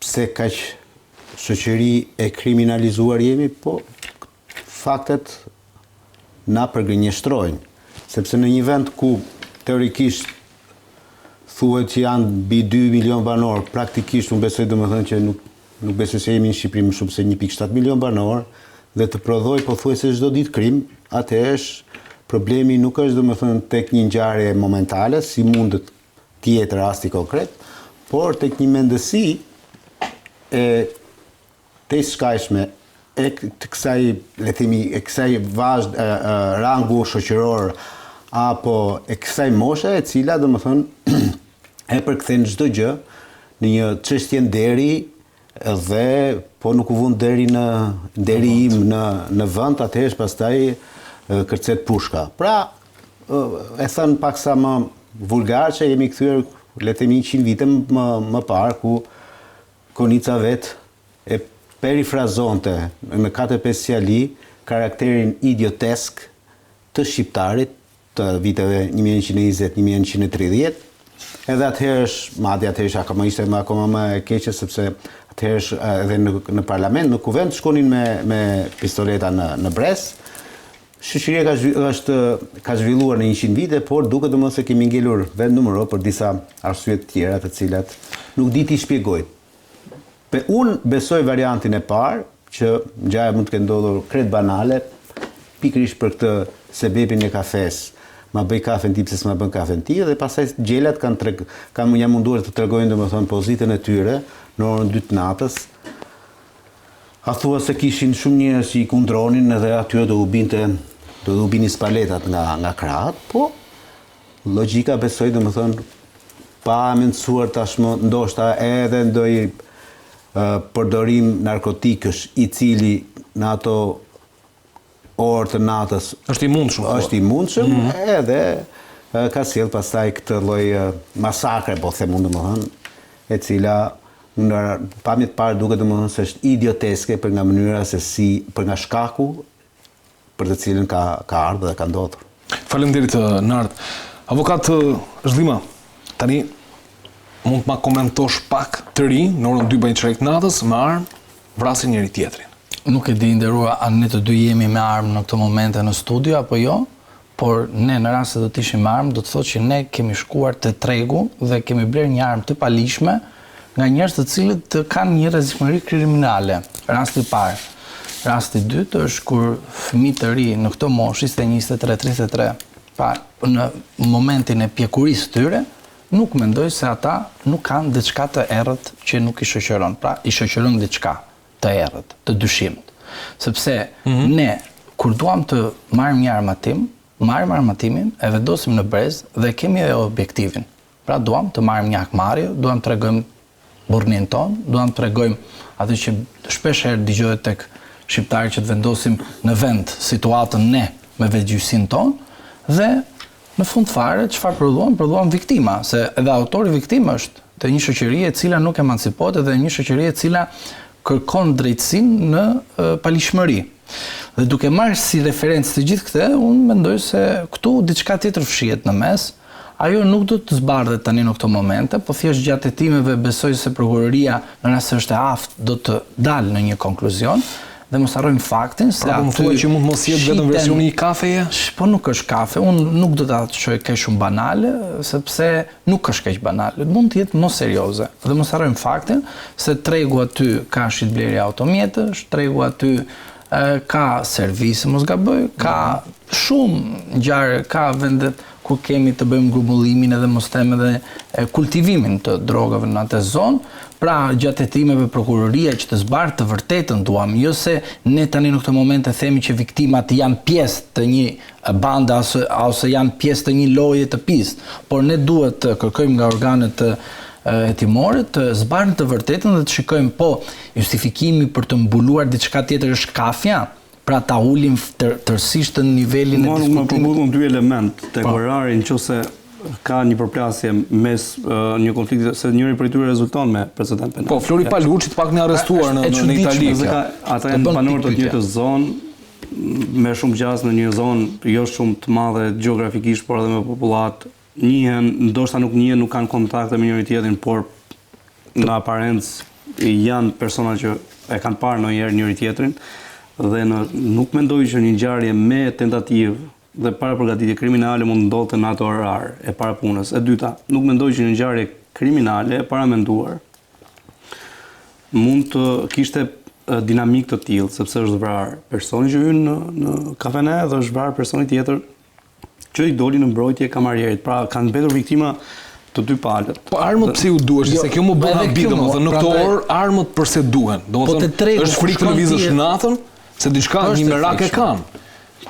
pse kaq shoqëri e kriminalizuar jemi, po faktet na përgënjeshtrojnë, sepse në një vend ku teorikisht thuhet që janë mbi 2 milion banor, praktikisht unë besoj domethënë që nuk besoj se jemi në Shqipëri më shumë se 1.7 milion banor dhe të prodhoj pothuajse çdo ditë krim, atëherë problemi nuk është domethënë tek një ngjarje momentale, si mund të jetë rasti konkret, por tek një mendësi e të shkajshme e të kësaj, le themi, e kësaj rangu shoqëror apo e kësaj moshe e cila domethënë e përkthen çdo gjë në një çështje nderi dhe po nuk u vun deri im në vend, atëherë pastaj kërcet pushka. Pra, e thënë paksa më vulgar që jemi kthyer, le të themi 100 vite më parë, ku Konica vet e perifrazonte në 4-5 fjali karakterin idiotesk të shqiptarit të viteve 1920-1930. Edhe atëherë ishte akoma më e keqe, sepse atëherë edhe në parlament, në kuvend, shkonin me pistoleta në bres. Shoqëria ka zhvilluar në 100 vite, por duket domosdoshmë se kemi ngelur vend numero për disa arsye të tjera, të cilat nuk di t'i shpjegoj. Unë besoj variantin e parë, që ngjarja mund të ketë ndodhur krejt banale, pikërisht për këtë sebepin e kafes. Ma bëj kafen ti pse s'ma bën kafen ti, dhe pastaj gjelat janë munduar të tregojnë domethënë pozitën e tyre në orën 2 të natës. A thua se kishin shumë njerëz që i kundronin edhe atyre do u binin spaletat nga krahët, po logjika besoj domethënë pa mençuar tashmë ndoshta edhe ndonjë përdorim narkotikësh i cili në ato orë të natës është i mundshëm, edhe ka sjell pastaj këtë lloj masakre, po them unë domethënë, e cila në pamjet parë duket domethënë se është idioteske për nga mënyra se si, për nga shkaku për të cilën ka ardhur dhe ka ndodhur. Faleminderit Nard. Avokat Zhdima, tani mund të ma komentosh pak të ri në orën 2:15 natës me armë vrasin njëri tjetrin. Nuk e di nderuar, a ne të dy jemi me armë në këtë momente në studio apo jo, por ne në rast se do të ishim me armë, do të thotë që ne kemi shkuar te tregu dhe kemi bler një armë të palishme nga njerëz të cilët kanë një rrezikshmëri kriminale. Rasti i parë. Rasti i dytë është kur fëmijë të ri në këtë moshë, 23-33, në momentin e pjekurisë tyre, nuk mendoj se ata nuk kanë diçka të errët që nuk i shoqëron. Pra, i shoqëron diçka të errët, të dyshimit. Sepse ne, kur duam të marrim një armatim, marrim armatimin, e vendosim në brez dhe kemi edhe objektivin. Pra, duam të marrim një hakmarrje, duam të tregojmë burrnin ton, duam të tregojmë atë që shpesh herë dëgjohet tek shqiptarët që të vendosim në vend situatën ne me vetgjysin ton, dhe në fund fare, çfarë prodhuam viktima, se edhe autori viktim është të një shoqërie e cila nuk emancipohet dhe një shoqërie e cila kërkon drejtësinë në palishmëri. Dhe duke marrë si referencë të gjithë këtë, unë mendoj se këtu diçka tjetër fshihet në mes. Ajo nuk do të zbardhet tani në këto momente, po thjesht gjatë hetimeve besoj se prokuroria në rast se është e aftë do të dalë në një konkluzion. Dhe mos harrojmë faktin se aty thua që mund mos jetë vetëm versioni i kafeje? Po nuk është kafe, unë nuk do ta çoj kaq shumë banale, sepse nuk është kaq banale, mund të jetë mos serioze. Dhe mos harrojmë faktin se tregu aty ka shitblerje automjetësh, tregu aty ka servise, mos gaboj, ka shumë ngjarje, ka vende ku kemi të bëjmë grumbullimin edhe mos them edhe kultivimin të drogave në atë zonë. Pra, gjatë hetimeve prokuroria që të zbarë të vërtetën duam, jo se ne tani në këtë moment e themi që viktimat janë pjesë të një bande ose janë pjesë të një loje të pistë, por ne duhet të kërkojmë nga organet hetimore të zbarën të vërtetën dhe të shikojmë po justifikimi për të mbuluar diçka tjetër është kafja. Pra ta ulim tërësisht të nivelin e diskutimit. Më përmbullën dy element tek orari nëse ka një përplasje mes një konflikti, se njëri prej tyre rezulton me precedent penal. Po, Flori Paluçi pak ne arrestuar në Itali. Ata janë banorë të njëjtës zonë, me shumë gjas në një zonë jo shumë të madhe gjeografikisht, por edhe me popullat. Njihen, ndoshta nuk njihen, nuk kanë kontakte me njëri tjetrin, por në aparencë janë persona që e kanë parë ndonjëherë njëri tjetrin dhe nuk mendoj që një ngjarje me tentativë dhe para përgatitje kriminale mund ndodhte në ato orar e para punës. E dyta, nuk mendoj që një ngjarje kriminale e paramenduar mund të kishte dinamik të tillë, sepse është vrarë personi që hyn në kafene dhe është vrarë personi tjetër që i doli në mbrojtje kamarierit. Pra kanë mbetur viktima të dy palët. Po armët pse ju duhesh, se kjo më bën habi, domethënë në këto orë armët përse duhen? Domethënë është frikë të lëvizësh natën, se diçka një merak e kanë.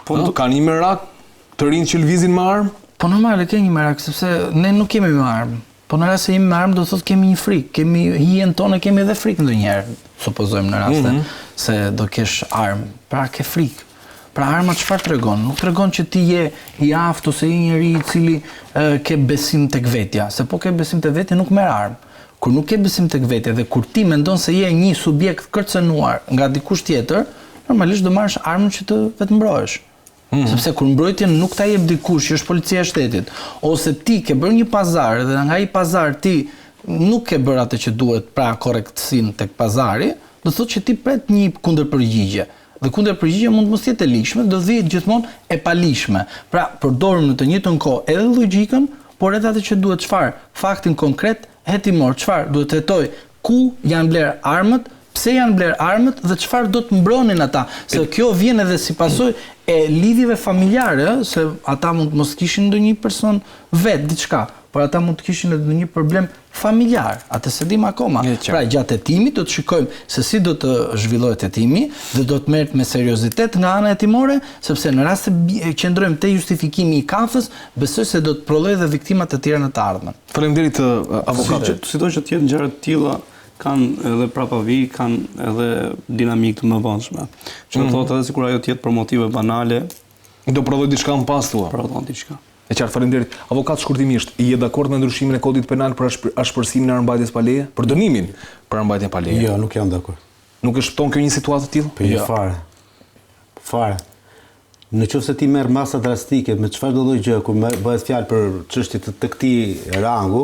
Po kanë një merak të rinj që lëvizin me armë? Po normal e ke një merak, sepse ne nuk kemi me armë. Po në rast se jemi me armë do të thotë kemi një frikë, kemi hijen tonë, kemi edhe frikë ndonjëherë, supozojmë në raste se do kesh armë. Pra ke frikë. Pra arma çfarë tregon? Nuk tregon që ti je i aftë ose je njëri i cili ke besim tek vetja, se po ke besim tek vetja nuk merr armë. Kur nuk ke besim tek vetja dhe kur ti mendon se je një subjekt kërcënuar nga dikush tjetër, normalisht do marrësh armën që të vetë mbrohesh. Sepse kur mbrojtjen nuk ta jep dikush që është policia e shtetit, ose ti ke bërë një pazar dhe nga ai pazar ti nuk ke bërë atë që duhet, pra korrektësinë tek pazari, do thotë që ti pret një kundërpërgjigje. Dhe kundërpërgjigja mund mos jetë e lishme, do vihet gjithmonë e palishme. Pra përdorim në të njëjtën kohë edhe logjikën, por edhe atë që duhet çfarë, faktin konkret, hetimor, çfarë duhet të hetoj, ku janë bler armët, pse janë bler armët dhe çfarë do të mbronin ata, se kjo vjen edhe si pasojë e lidhjeve familjare, se ata mund mos kishin ndonjë person vet diçka, por ata mund të kishin edhe një problem familjar, atë se dim akoma. Pra gjatë hetimit do të shikojmë se si do të zhvillohet hetimi dhe do të merret me seriozitet nga ana hetimore, sepse në rast se qëndrojmë te justifikimi i kafës, besoj se do të prodhojë edhe viktima të tjera në të ardhmen. Faleminderit avokat. Sido që të jetë ngjarje të tilla kanë edhe prapavi, kanë edhe dinamikë të mëvonshme. Që do thotë edhe sikur ajo të jetë për motive banale, do prodhoj diçka më pas thua. Prodhon diçka. E qartë, faleminderit. Avokat, shkurtimisht, je dakord me ndryshimin e kodit penal për ashpërsimin e armbajtjes pa leje? Për dënimin për armbajtjen pa leje? Jo, nuk jam dakord. Nuk e shton kjo një situatë të tillë? Po jo fare. Fare. Në qoftë se ti merr masa drastike me çfarë do lloj gjë kur bëhet fjalë për çështje të këtij rangu,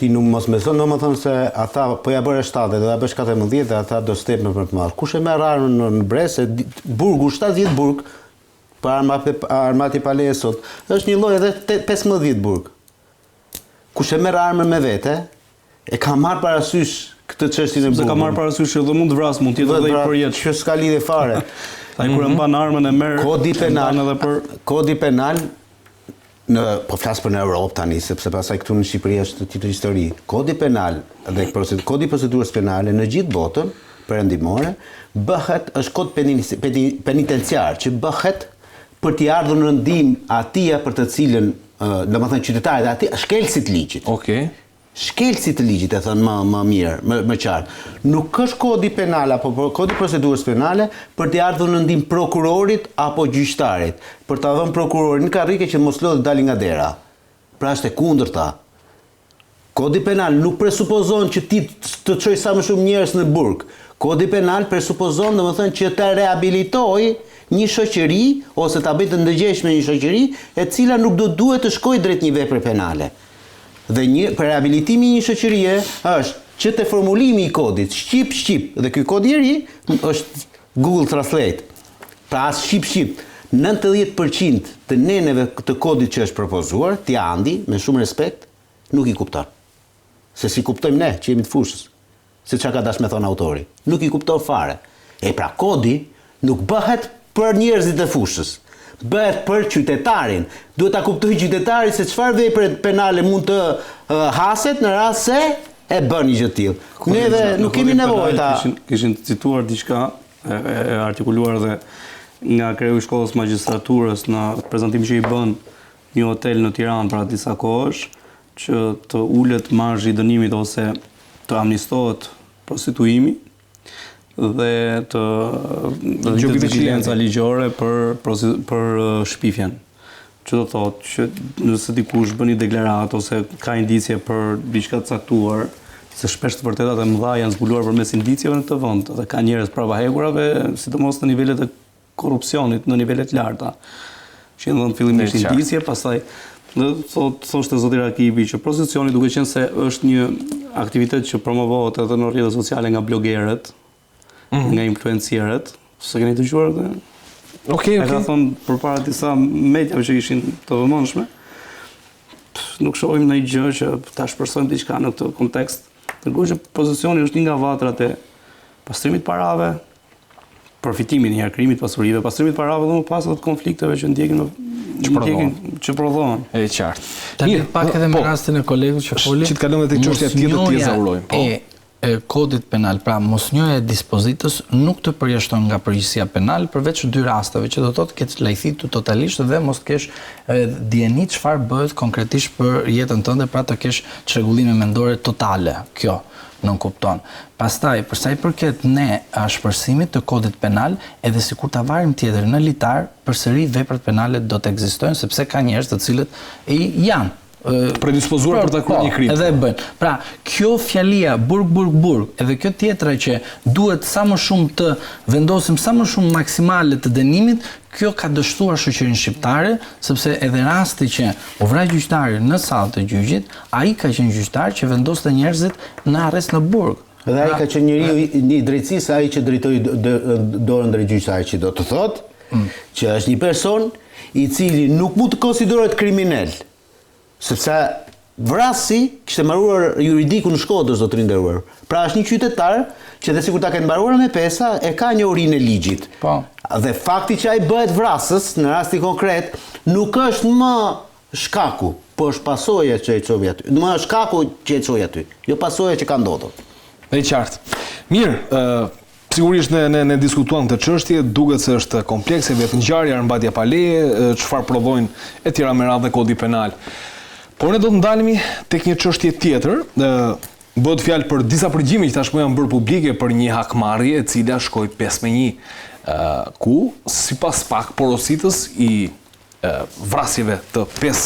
ti nuk mos më thon domethënë se ata po ja bëre 7 do ja bësh 14 dhe ata do stepme për të marrë. Kush e merr armën në Bresë, burgu 70 burg për armati pa leje sot, është një lloj edhe 15 burg. Kush e merr armën me vete, e ka marrë parasysh këtë çështjen e burgut. Se ka marrë parasysh edhe mund të vras, mund të jetë edhe i përjetsh. Që s'ka lidhje fare. Ai kur e mban armën e merr Kodi penal po flas për në Europë tani, sepse pasaj këtu në Shqipëri është tjetër histori. Kodi penal dhe kodi procedurës penale në gjithë botën perëndimore është kod penitenciar që bëhet për t'i ardhur në ndihmë atij për të cilën, domethënë qytetarit atij, shkelësit ligjit. Okej. Shkelësit të ligjit, e thënë më mirë, më qartë. Nuk është kodi penal apo kodi procedurës penale për t'i ardhur në ndihmë prokurorit apo gjyqtarit, për ta dhënë prokurorin në karrike që mos lodhë dali nga dera. Pra është e kundërta. Kodi penal nuk presupozon që ti të çoj sa më shumë njerëz në burg. Kodi penal presupozon domethënë që të rehabilitoj një shoqëri ose ta bëjë të ndëgjeshme një shoqëri e cila nuk duhet të shkojë drejt një vepre penale. Dhe për rehabilitimi i një shoqërie është që te formulimi i kodit shqip dhe ky kod i ri është Google Translate. Pra as shqip 90% të neneve të kodit që është propozuar, ti andi me shumë respekt, nuk i kupton. Se si kuptojmë ne që jemi të fushës. Se çka ka dash me thon autori. Nuk i kupton fare. E pra kodi nuk bëhet për njerëzit e fushës. Bëhet për qytetarin. Duhet ta kuptojë qytetari se çfarë vepre penale mund të haset në rast se e bën një gjë të tillë. Neve nuk kemi nevojë ta kishin cituar diçka e artikuluar dhe nga kreu i shkollës magjistraturës në prezantimin që i bën një hotel në Tiranë para disa kohësh, që të ulet marzhi i dënimit ose të amnistohet prostituimi dhe të vigjilenca ligjore për shpifjen. Që do thotë që nëse dikush bën një deklaratë ose ka indicie për diçka të caktuar, se shpesh të vërtetat e mëdha janë zbuluar përmes indicieve në këtë vend dhe ka njerëz prapahegurave, sidomos në nivelet e korrupsionit, në nivelet larta. Që janë dhënë fillimisht indicie, pastaj thoshte zoti Rakipi që prostitucioni duke qenë se është një aktivitet që promovohet edhe në rrjetet sociale nga blogerët, nga influencierët, se keni dëgjuar dhe? Okej. E ka thonë përpara disa mediave që ishin të vëmendshme, nuk shohim ndonjë gjë që ta shpresojmë diçka në këtë kontekst. Ndërkohë që pozicioni është një nga vatrat e pastrimit parave, përfitimin e krimit pasurive, pastrimit parave dhe më pas ato konflikteve që ndjekin që prodhohen. E qartë. Tani pak edhe me rastin e kolegut që foli. Që të kalojmë te çështja tjetër të tezaurojmë. Po. E kodit penal, pra mosnjoja e dispozitës nuk të përjashton nga përgjegjësia penale përveç 2 rasteve, që do të thotë ketë lajthitur totalisht dhe mos të kesh dieni çfarë bëhet konkretisht për jetën tënde, pra të kesh çrregullime mendore totale. Kjo nuk kupton. Pastaj, për sa i përket ne shpërsimit të kodit penal, edhe sikur ta varim tjetër në litar, përsëri veprat penale do të ekzistojnë sepse ka njerëz të cilët janë predispozuar për ta kryer një krim. Edhe e bëjnë. Pra, kjo fjalia burg, edhe kjo tjetra që duhet sa më shumë të vendosim sa më shumë maksimale të dënimit, kjo ka dështuar shoqërinë shqiptare, sepse edhe rasti që u vra gjyqtari në sallë të gjyqit, ai ka qenë gjyqtar që vendoste njerëzit në arrest në burg. Dhe ai ka qenë njeriu një drejtësisë, ai që drejtoi dorën drejt gjyqtarit, që do të thotë që është një person i cili nuk mund të konsiderohet kriminal. Sepse vrasi kishte mbaruar juridikun në Shkodër, zotërin nderuar. Pra është një qytetar që dhe sikur ta ketë mbaruar me pesa, e ka njohurinë e ligjit. Po. Dhe fakti që ai bëhet vrasës në rastin konkret nuk është më shkaku, po është pasojë që e çoi aty. Më është shkaku që e çoi aty, jo pasojë që ka ndodhur. E qartë. Mirë, sigurisht ne diskutuam këtë çështje, duket se është komplekse, vetë ngjarja, armbajtja pa leje, çfarë prodhojnë etj me radhë dhe kodi penal. Por ne do të ndalemi tek një çështje tjetër, bëhet fjalë për disa përgjigje që tashmë janë bërë publike për një hakmarrje e cila shkoi 5-1, ku sipas pak porositës i vrasjeve të 5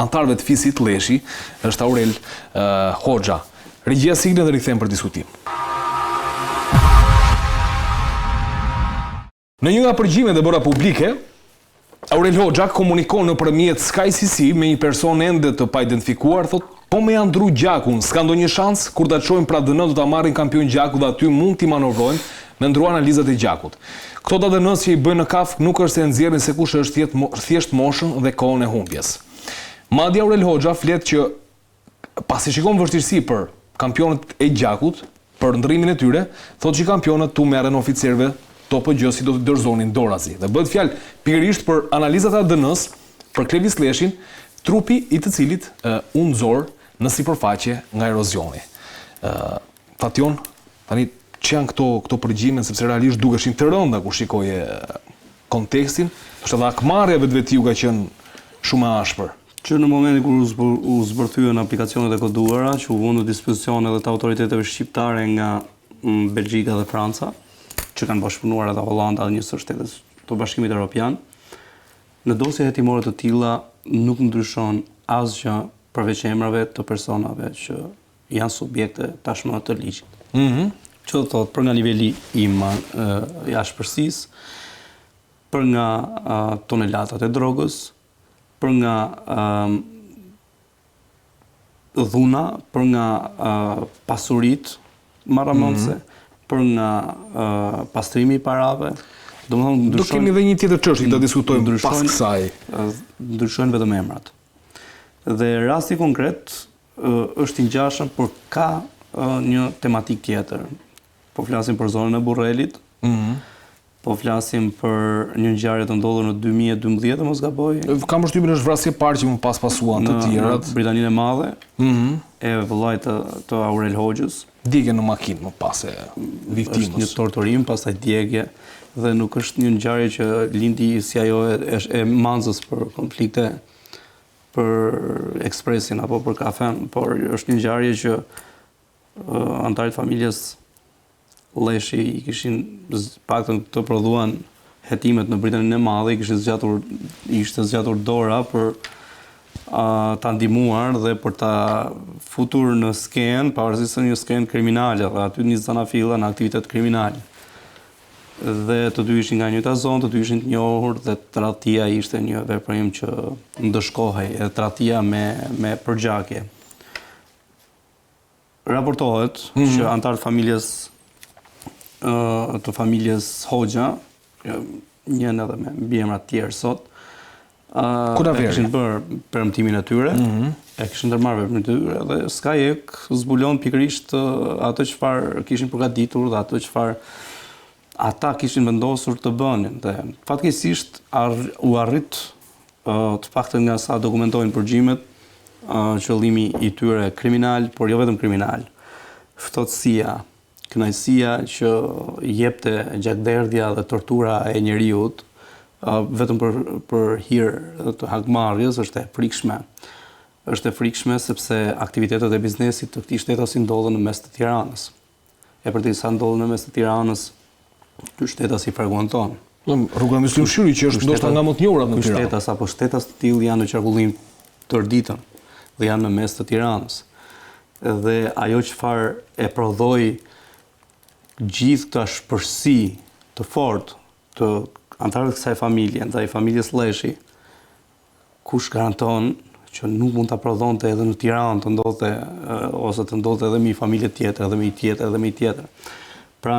antarëve të fisit Leshi është Aurel Hoxha. Regjia sigle dhe rikthehemi për diskutim. Në një nga përgjigjet e bëra publike, Aurel Hoxha komunikon nëpërmjet Sky CC me një person ende të pa identifikuar, thotë, po me janë ndru gjakun, s'ka ndonjë shans, kur ta çojmë pra DN do ta marrin kampion gjaku dhe aty mund t'i manovrojnë me ndru analizat e gjakut. Këto ta DN-s që i bëjnë në kaf nuk është se nxjerrin se kush është thjesht moshën dhe kohën e humbjes. Madje Aurel Hoxha flet që pasi shikon vështirësi për kampionët e gjakut, për ndrimin e tyre, thotë që kampionët tu merren oficerëve TPG si do të dorëzonin dorazi. Dhe bëhet fjalë pikërisht për analizat e ADN-s për Klevis Leshin, trupi i të cilit u nxor në sipërfaqe nga erozioni. Fation, tani që janë këto përgjigjime, sepse realisht dukeshin të rënda kur shikoje kontekstin, është edhe akmarrja vetvetiu ka qenë shumë e ashpër. Që në momentin kur u zbërthyen aplikacionet e koduara, që u vënë në dispozicion edhe të autoriteteve shqiptare nga Belgjika dhe Franca, që kanë bashkëpunuar edhe Hollanda dhe njësër shtetet të Bashkimit Evropian, në dosje hetimore të tilla nuk ndryshon asgjë përveç emrave të personave që janë subjekte tashmë të ligjit. Që do thotë për nga niveli i jashtëpërsisë, për nga tonelatat e drogës, për nga dhuna, për nga pasurit marramëndse, për nga pastrimi i parave. Do kemi edhe një tjetër çështje të diskutojmë pas kësaj. Ndryshojnë vetëm emrat. Dhe rasti konkret është i ngjashëm, por ka një tematik tjetër. Po flasim për zonën e Burrelit. Po flasim për një ngjarje të ndodhur në 2012, mos gaboj. Kam përshtypjen është vrasje e parë që më pas pasuan të tjerat. Në Britaninë e Madhe. E vëllait të Aurel Hoxhës. Djegje në makinë më pas e viktimës. Është një torturim, pastaj djegje, dhe nuk është një ngjarje që lindi si ajo e Manzës për konflikte për Ekspresin apo për kafen, por është një ngjarje që antarët familjes Leshi i kishin paktën të prodhuan hetimet në Britaninë e Madhe, i ishte zgjatur dora për ta ndihmuar dhe për ta futur në skenë, pavarësisht se një skenë kriminale, dhe aty nis zanafilla në aktivitet kriminal. Dhe të dy ishin nga njëjta zonë, të dy ishin të njohur dhe tradhtia ishte një veprim që ndëshkohej, tradhtia me përgjakje. raportohet që antarët të familjes Hoxha, njën edhe me mbiemra të tjerë sot, kishin bërë premtimin e tyre, e kishin ndërmarrë veprin e tyre dhe s'ka jek zbulon pikërisht ato çfarë kishin përgatitur dhe ato çfarë ata kishin vendosur të bënin. Dhe fatkeqësisht u arrit të paktën nga sa dokumentojnë përgjimet, qëllimi i tyre kriminal, por jo vetëm kriminal. Ftohtësia, kënaqësia që jepte gjakderdhja dhe tortura e njeriut, vetëm për hir të hakmarrjes është e frikshme. Është e frikshme sepse aktivitetet e biznesit të këtij shtetasi ndodhen në mes të Tiranës. E përderisa sa ndodhen në mes të Tiranës, ky shtetasi fragmenton. Rruga Myslim Shyri që është ndoshta nga më të njohurat në Tiranë. Shtetas apo shtetas të tillë janë në qarkullim tërë ditën dhe janë në mes të Tiranës. Dhe ajo çfarë e prodhoi gjithë këtë shpërsi të fortë të antarëve të kësaj familje, ndaj familjes Lleshi, kush garanton që nuk mund ta prodhonte edhe në Tiranë të ndodhte ose të ndodhte edhe me një familje tjetër, edhe me një tjetër, edhe me një tjetër. Pra,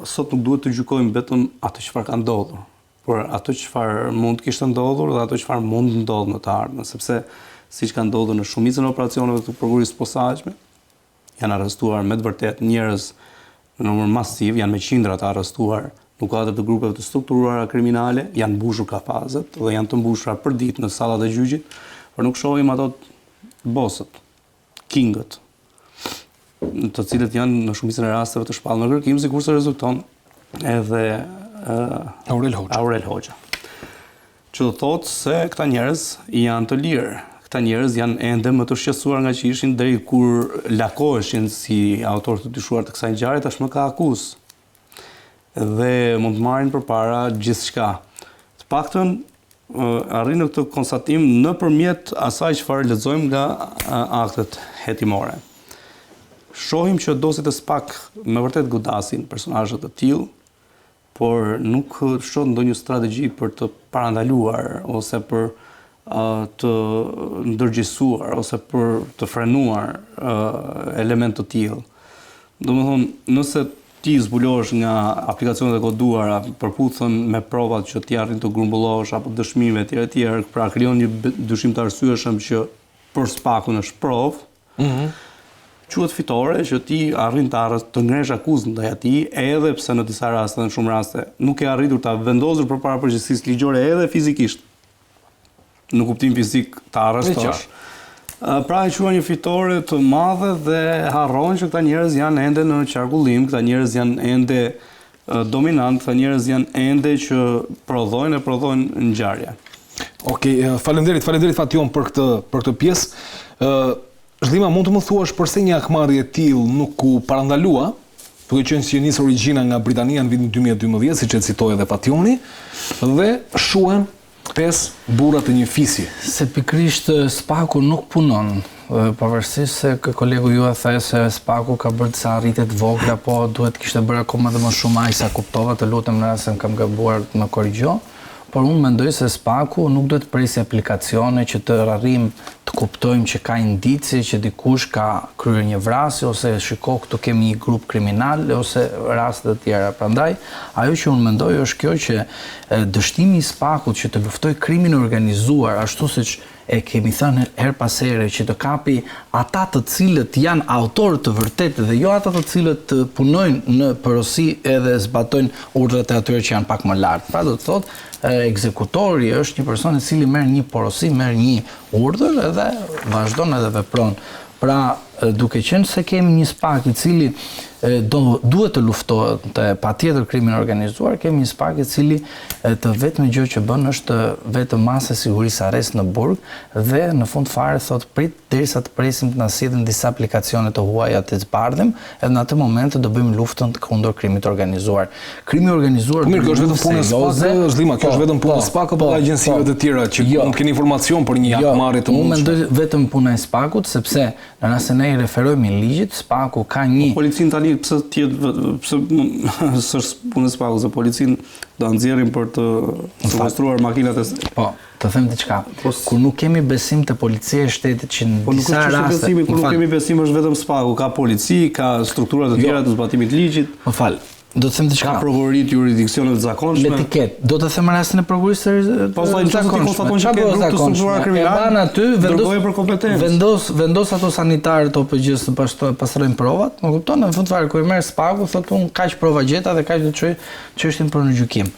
sot nuk duhet të gjykojmë vetëm atë çfarë ka ndodhur, por ato çfarë mund të kishte ndodhur dhe ato çfarë mund të ndodhë në të ardhmen, sepse siç ka ndodhur në shumicën e operacioneve të prokurisë posaçme, janë arrestuar me të vërtetë njerëz në numër masiv, janë me qindra të arrestuar në kuadër të grupeve të strukturuara kriminale, janë mbushur kafazet dhe janë të mbushura për ditë në sallat e gjyqit, por nuk shohim ato bosët, kingët, të cilët janë në shumicën e rasteve të shpallur në kërkim, sikurse rezulton edhe Aurel Hoxha. Që do thotë se këta njerëz janë të lirë. Këta njerëz janë ende më të shqetësuar nga që ishin deri kur lakoheshin si autor të dyshuar të kësaj ngjarje, tashmë ka akuzë. Dhe mund të marrin përpara gjithçka. Të paktën arrin në këtë konstatim nëpërmjet asaj çfarë lexojmë nga aktet hetimore. Shohim që dosit e SPAK me vërtet godasin personazhe të tillë, por nuk shoh ndonjë strategji për të parandaluar ose për të ndërgjegjësuar ose për të frenuar element të tillë. Domethënë, nëse ti zbulohesh nga aplikacionet e koduara, përputhen me provat që ti arrin të grumbullosh apo dëshmive etj, pra krijon një dyshim të arsyeshëm që për SPAK-un është provë, quhet fitore që ti arrin të ngresh akuzën ndaj atij, edhe pse në disa raste, në shumë raste, nuk e arritur ta vendosur përpara përgjegjësisë ligjore edhe fizikisht. Në kuptim fizik ta arrestosh. Pra e quajnë një fitore të madhe dhe harron që këta njerëz janë ende në qarkullim, këta njerëz janë ende dominant, këta njerëz janë ende që prodhojnë ngjarje. Okej, faleminderit Fation për këtë pjesë. Zhlima, mund të më thuash përse një hakmarrje e tillë nuk u parandalua, duke qenë se nis origjina nga Britania në vitin 2012, siç e citoi edhe Fationi, dhe shuhen 5 burra të një fisi. Se pikrisht SPAK-u nuk punon, pavarësisht se kolegu ju e the se SPAK-u ka bërë disa arritje të vogla, po duhet kishte bërë akoma dhe më shumë ai sa kuptova, të lutem në rast se kam gabuar të më korrigjo. Por unë mendoj se SPAK-u nuk duhet presi aplikacione që të arrim të kuptojmë që ka indicie që dikush ka kryer një vrasje ose shiko këtu kemi një grup kriminal ose raste të tjera. Prandaj, ajo që unë mendoj është kjo që dështimi i SPAK-ut që të luftoj krimin organizuar ashtu siç e kemi thënë her pas here, që të kapi ata të cilët janë autorë të vërtetë dhe jo ata të cilët punojnë në porosi edhe zbatojnë urdhrat e atyre që janë pak më lart. Pra do të thotë ekzekutori është një person i cili merr një porosi, merr një urdhër edhe vazhdon edhe vepron. Pra, duke qenë se kemi një SPAK i cili duhet të luftohet patjetër krimin organizuar, kemi një SPAK i cili të vetme gjë që bën është vetëm masë sigurisë arrest në burg dhe në fund fare thot prit derisa të presim të na sillen disa aplikacione të huaja të zbardhim, edhe në atë moment do bëjmë luftën kundër krimit organizuar. Krimi organizuar mirë, kjo është vetëm punë e SPAK, Zhlima, kjo është vetëm punë e SPAK apo agjencive të tjera që mund të kenë informacion për një hakmarrje të mundshme. Unë mendoj vetëm puna e SPAK-ut, sepse në rast se ne i referojmë i ligjit, SPAK-u ka një... Policin tani, pse s'është punë e SPAK-u, se policin do nxjerrin për të sekuestruar makinat e... Po, të them diçka. Kur nuk kemi besim te policia e shtetit që në disa raste... Kur nuk kemi besim është vetëm SPAK-u, ka polici, ka strukturat të tjera të zbatimit ligjit. Më fal. Do të them diçka. Ka prokurorit, jurisdiksionet të zakonshme. Etiket. Do të them rastin e prokurisë po vllai ti konstaton që ke grup të strukturuar kriminal. Ban aty vendos për kompetencë. Vendos ato sanitarët OPG-s të pastrojnë provat. Më kupton? Në fund fare kur merr SPAK-u thotë un kaq prova gjeta dhe kaq do të çoj çështjen për në gjykim.